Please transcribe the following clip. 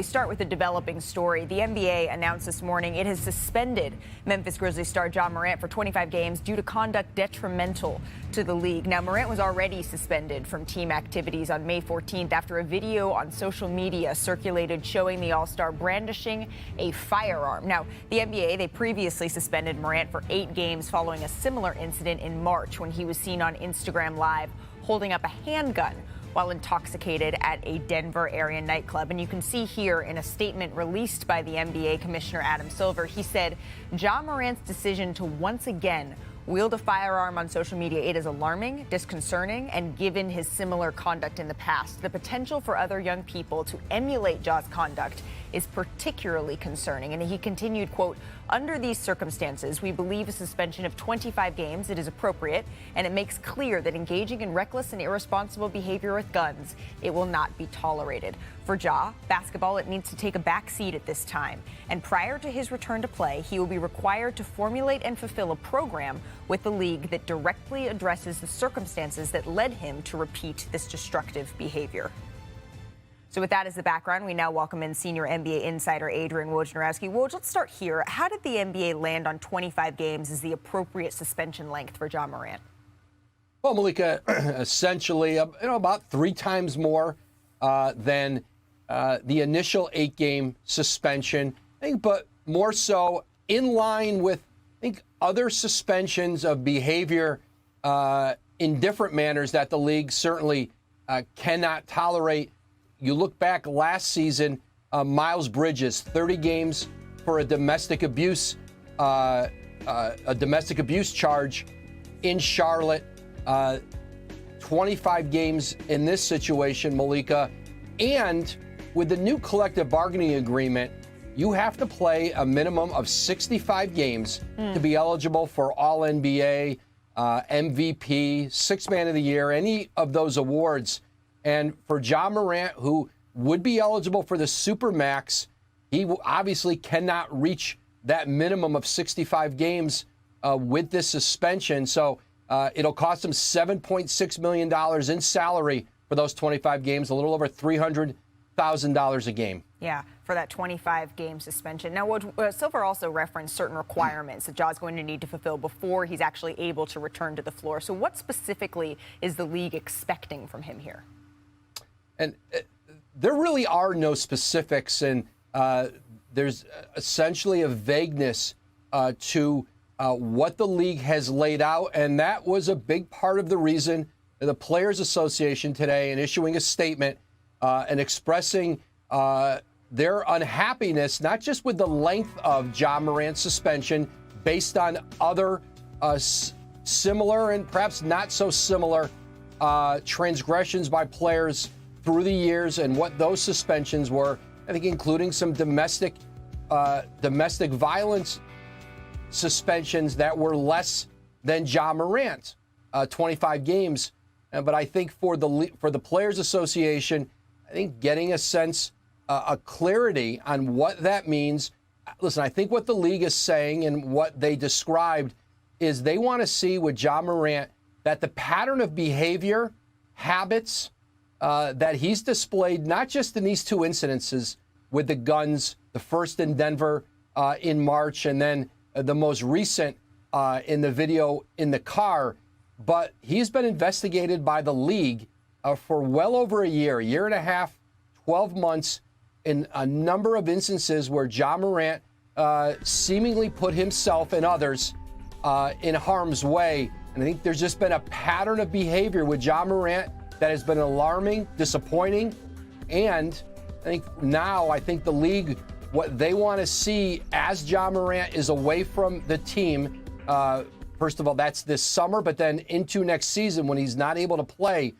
We start with a developing story. The NBA announced this morning it has suspended Memphis Grizzlies star Ja Morant for 25 games due to conduct detrimental to the league. Now, Morant was already suspended from team activities on May 14th after a video on social media circulated showing the All-Star brandishing a firearm. Now, the NBA, they previously suspended Morant for 8 games following a similar incident in March when he was seen on Instagram Live holding up a handgun while intoxicated at a Denver area nightclub. And you can see here in a statement released by the NBA Commissioner Adam Silver, he said, Ja Morant's decision to once again wield a firearm on social media, it is alarming, disconcerting, and given his similar conduct in the past, the potential for other young people to emulate Ja's conduct is particularly concerning. And he continued, quote, under these circumstances, we believe a suspension of 25 games, it is appropriate, and it makes clear that engaging in reckless and irresponsible behavior with guns, it will not be tolerated. For Ja, basketball, it needs to take a back seat at this time. And prior to his return to play, he will be required to formulate and fulfill a program with the league that directly addresses the circumstances that led him to repeat this destructive behavior. So with that as the background, we now welcome in senior NBA insider Adrian Wojnarowski. Woj, let's start here. How did the NBA land on 25 games as the appropriate suspension length for Ja Morant? Well, Malika, essentially, about 3 times more than the initial 8-game suspension. I think, but more so in line with, I think, other suspensions of behavior in different manners that the league certainly cannot tolerate. You look back last season, Miles Bridges, 30 games for a domestic abuse charge in Charlotte. 25 games in this situation, Malika. And with the new collective bargaining agreement, you have to play a minimum of 65 games to be eligible for All-NBA, MVP, Sixth Man of the Year, any of those awards. And for Ja Morant, who would be eligible for the Supermax, he obviously cannot reach that minimum of 65 games with this suspension. So it'll cost him $7.6 million in salary for those 25 games, a little over $300,000 a game. Yeah, for that 25-game suspension. Now, Silver also referenced certain requirements that Ja's going to need to fulfill before he's actually able to return to the floor. So what specifically is the league expecting from him here? And there really are no specifics, and there's essentially a vagueness to what the league has laid out, and that was a big part of the reason the Players Association today, in issuing a statement and expressing their unhappiness, not just with the length of Ja Morant's suspension based on other similar and perhaps not so similar transgressions by players through the years and what those suspensions were, I think including some domestic violence suspensions that were less than Ja Morant, 25 games. But I think for the Players Association, I think getting a sense, a clarity on what that means. Listen, I think what the league is saying and what they described is they want to see with Ja Morant that the pattern of behavior, habits, that he's displayed, not just in these 2 incidences with the guns, the first in Denver in March, and then the most recent in the video in the car, but he's been investigated by the league for well over a year and a half, 12 months, in a number of instances where Ja Morant seemingly put himself and others in harm's way. And I think there's just been a pattern of behavior with Ja Morant that has been alarming, disappointing, and I think the league, what they want to see as Ja Morant is away from the team, first of all, that's this summer, but then into next season when he's not able to play,